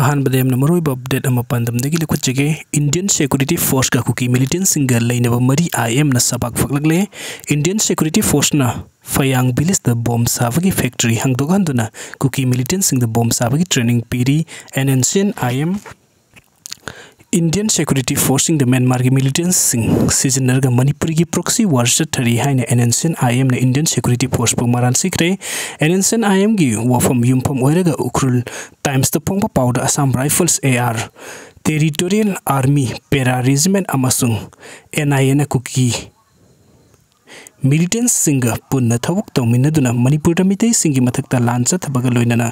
अहानबदे मरुइब अपडेट अमा पांदमदगी लेखुचगे इंडियन सिक्योरिटी फोर्स का कुकी मिलिटेंट्सिंगा लैनबा मरी आईएम न सबक फखलगले इंडियन सिक्योरिटी फोर्स न फयांग बिलिस द बॉम्ब साबगी फैक्ट्री हंगदोगहंदुना कुकी मिलिटेंट्सिंग द बॉम्ब साबगी ट्रेनिंग पीरी एनएनसीएन आईएम इंडियन सिक्योरिटी फोर्सिंग द म्यांमार की मिलिटेंट्सिंग सिजनरगा मणिपुर की प्रॉक्सी वार चथरी हाइने एनएनसीएन आईएम ने इंडियन सिक्योरिटी फोर्स पु मरान सिक्रे एनएनसीएन आईएम की वफम युमफम ओइरगा Ukhrul Times the पोंगबा powder Assam Rifles AR territorial army para regiment अमसुंग एनआईए न कुकी मिलिटेंट्सिंगा पुन्ना थबुक तौमिनदुना मणिपुर मितै सिंगी मथक्ता लान चथबगा लोइनना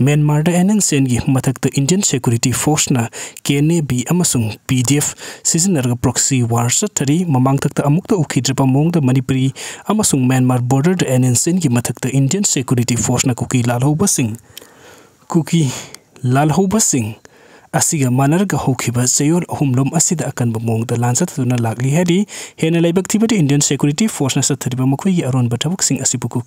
म्यांमार द एनएनसीएन की मथक्ता इंडियन सिक्योरिटी फोर्स ना केएनए अमसुंग पीडीएफ सिजनरगा प्रॉक्सी वार चथरी ममांग तक्ता अमुक्ता उखिद्रपा मोंगदा मणिपुरी अमसुंग म्यांमार बॉर्डर द एनएनसीएन की मथक्ता इंडियन सिक्योरिटी फोर्स ना कुकी लालहौबसिंग असिगा मानरगा होखिबा चयोल अहुमलोम असिदा अकनबा मोंगदा लानचथुना लागली हेरी हेना लाइबक थिबदि इंडियन सिक्योरिटी फोर्स ना सथरिबा मखोई अरोन बथबक सिंग असिबुकु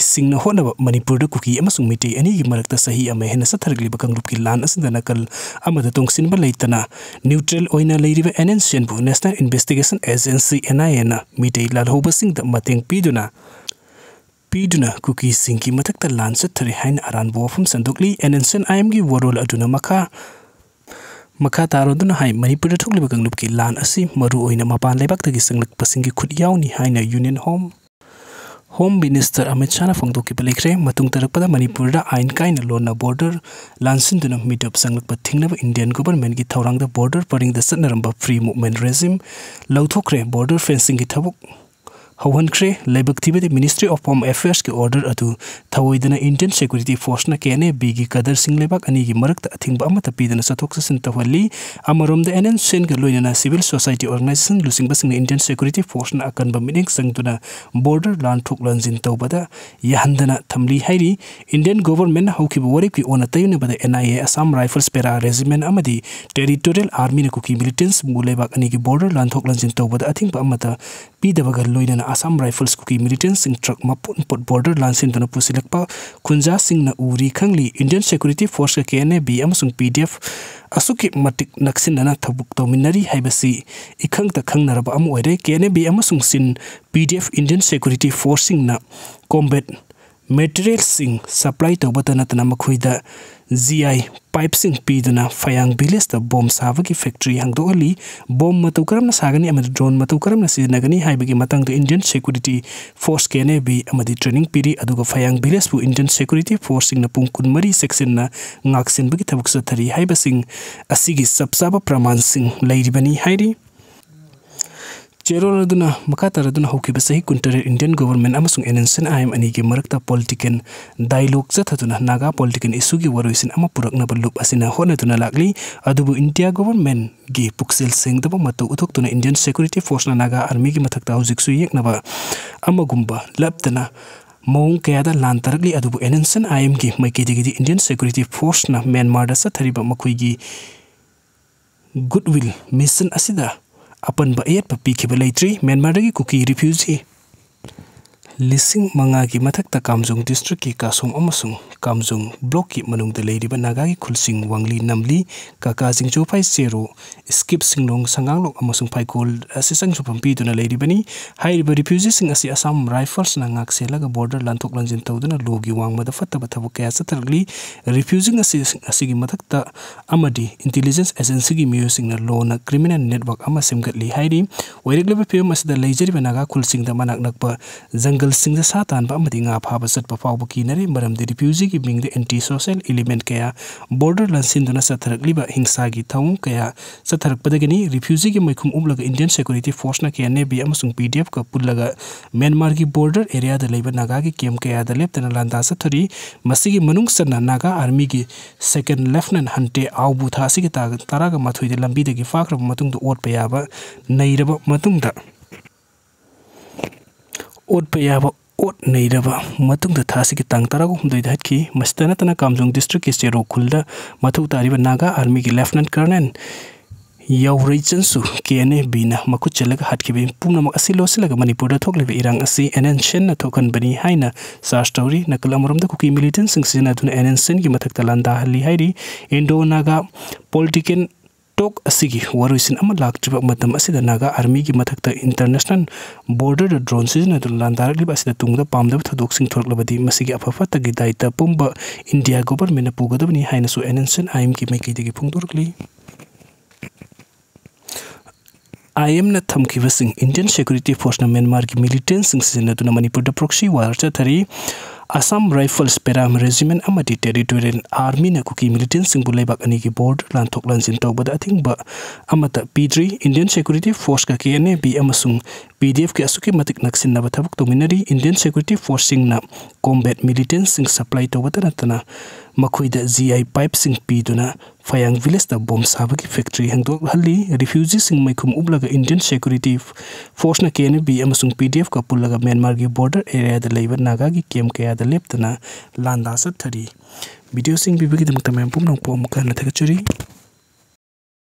सिंगना होनबा मणिपुर द कुकी अमसुंग मिटे अनि की मरकता सही अमे हेना सथरगलिबा कंगलुप की लान असिदा नकल अमदा तोंगसिनबा लेतना न्यूट्रल ओइना लेरिबा एनएनसीएन बु नेशनल इन्वेस्टिगेशन एजेंसी एनआईए ना मिटे लालहौबा सिंग द मतेंग पीदुना कुकी सिंग की मथक्ता लान चथरि हाइन अरान बोफम संदोकली एनएनसीएन आईएम की वरोल अदुना मखा तारोदुना हाई मणिपुर थोकलिबा कंगलुप की लान असी मरु ओइना मपान लेबाक्तगी संगलकपा सिंगी खुद याउनी हाइना union home minister Amit Shah फोंदोकिबा लेख्रे मतुंग तरकपदा मणिपुर दा आइन काइना लोना बॉर्डर लानसिनदुना मिटअप संगलकपा थिंगनबा इंडियन गवर्नमेंट की थौरांगदा बॉर्डर परिंग द सतनरंबा फ्री मूवमेंट रेजिम लौथोखरे बॉर्डर फेंसिंग की थबुक हौहनख्रे लाइबक थिबदि मिनिस्ट्री ऑफ होम अफेयर्स के ऑर्डर अदु थवोइदना इंडियन सिक्योरिटी फोर्स ना केने बीगी कदर सिंग लेबाक अनि की मरकता अथिंगबा अमता पीदना सथोक ससिन तवली अमरोम द एनएनसीएन के लोइना सिविल सोसाइटी ऑर्गेनाइजेशन लुसिंगबा सिंग इंडियन सिक्योरिटी फोर्स ना अकनबा मिनिंग संगतुना बॉर्डर लान थोक लंजिन तवबदा यहंदना थमली हाइरी इंडियन गवर्नमेंट हौखिबा वरेप की ओना तयुनबदा एनआईए असम राइफल्स पेरा रेजिमेंट अमदी टेरिटोरियल आर्मी ना कुकी मिलिटेंट्स मुलेबाक अनि की बॉर्डर लान थोक लंजिन तवबदा अथिंगबा अमता पीदबगा लोइना असम राइफल्स कुकी मिलिटेंट्सिंग ट्रक मपुन पट बॉर्डर लानसिन पुसिलकपा खुंजा सिंग न उरी खंगली इंडियन सिक्योरिटी फोर्स के केएनए अमसुंग पीडीएफ असुकी मटिक नक्सिनना थबुक तौमिनरी हाइबसी इखंग तखंगनरबा अम ओइरे केएनए अमसुंग सिन पीडीएफ इंडियन सिक्योरिटी फोर्सिंग न कॉम्बैट मेटेरियल सिंग सप्लाई तौबतनतना मखुइदा जीआई पाइप सिंग पीदना फयांग विलेज द बॉम्ब साबगी फैक्ट्री हंगदोगली बॉम्ब मतौ करमना सागनी अमद ड्रोन मतौ करमना सिजनगनी हाइबगी मतंग द इंडियन सिक्योरिटी फोर्स केने बी अमदी ट्रेनिंग पीरी अदुगा फयांग विलेज बु इंडियन सिक्योरिटी फोर्स सिंग न पुंग कुनमरी सेक्शन न ngaksin bagi tabuk sathari haiba sing asigi sabsaba praman sing lairibani hairi Cheroladuna Makataraduna Hokiba Sahi Kunter Indian government Amasung Enensen IM Anigi Marakta political dialogue Zatuna Naga political isugi waruisin Amapurak Nabalup Asina Honatuna Lagli Adubu India government Gi Puxil Sing the Mato Utokuna Indian Security Force Naga Army Matakta Huziksu Yaknaba Amagumba Laptana Mong Kayada Lantaragli Adubu Enensen IM Gi Maikidi Indian Security Force Na Myanmar da Sathariba Makuigi Goodwill Mission Asida upon Bayat puppy के बलाइट्री Myanmar की cookie refugee लिसिंग मंगा की मथक्ता कामजुंग district की कासोम अमसुंग कामजुंग block की मनुंग दलेरिबा नागा की खुलसिंग वांगली नमली काकाजिंग जोफाई sero skip सिंगलोंग संगांगलों अमसुंग फाइकोल असिसंग सुपम्पी दुना लेरिबनी हाइरिबा refugee सिंग असि Assam rifles नांगाक सेलगा border लांथोक लंजिन तौदुना लोगी वांगमदा फत्तबा थबुक कया सतरगली रिफ्यूजिंग असि की मथक्ता अमदी इंटेलिजेंस एजेंसी की म्यूजिंग ना लोना क्रिमिनल नेटवर्क अमा सेमगतली हाइरि ओइरेगलेबा पेम असदा लेजरिबा नागा खुलसिंग दा मनाक नकपा जंगल सिंग द सातान बा मदि nga phaba satpa phawba kinari maram de refugee ki ming de anti social element kaya border lansin duna satharakli ba hingsa gi thong kaya satharak padagani refugee ki maikhum umlaga Indian security force na kya ne bi amasung pdf ka pullaga Myanmar ki border area da leiba naga ki kem kaya da leptana landa sathari masigi manung sarna naga army ki second lieutenant hante aubu thasi ki taraga mathoi de lambi de gi fakra matung do ot pa yaba nairaba matung da ओट पयाबा ओट नैरबा मतुंग द थासी की तंग तरागो हमदोइ दहत की मस्तना तना कामजुंग डिस्ट्रिक्ट के सेरो खुलदा मथु तारिबा नागा आर्मी की lieutenant colonel Yauri Chansu, Kene Bina, Makuchelak Hatkibi, Puna Asilosilaka Manipur, Tokli Irang Asi, Nscn, Tokan Bani Haina, Sar Story, Nakalamuram the Kuki Millitantsinga to Nscn, Gimataktalanda Hali Hairi, Indo Naga, Politican Tok Asigi, Warusin Amalak, Matam Asida Naga, Army Gimatakta International Border Drone Season at Landarli Basida Tunga, Palm of Doxing Torlabadi, Masigi Apafata Gidaita, Pumba, India government, Pugadani, Hainasu, Nscn, I am Kimaki Pundurli. I am not Thamkivasing Indian Security Force na Myanmar ki Millitantsinga to Manipur the proxy war Thari Assam Rifles Peram Regiment Amati Territorial Army na Kuki Millitantsinga Bulebak Aniki Board Land Toklands in Tog, but I think ba Amata P3 Indian Security Force ka KNA B Amasung PDF ke asuki matik naksin na batabuk dominary Indian Security Forcing na combat Millitantsinga supply to watanatana Makuida ZI pipe sing Piduna Fayang village the bomb Sabak factory hangdog hali refugees sing Maikum Ublaga Indian Security Force na KNB Amasung PDF ka pulaga Myanmar ki border area the labor Naga ki kem kaya the leptana landa sa thari video sing bibigi the muktamem pum nang po muka na thakachuri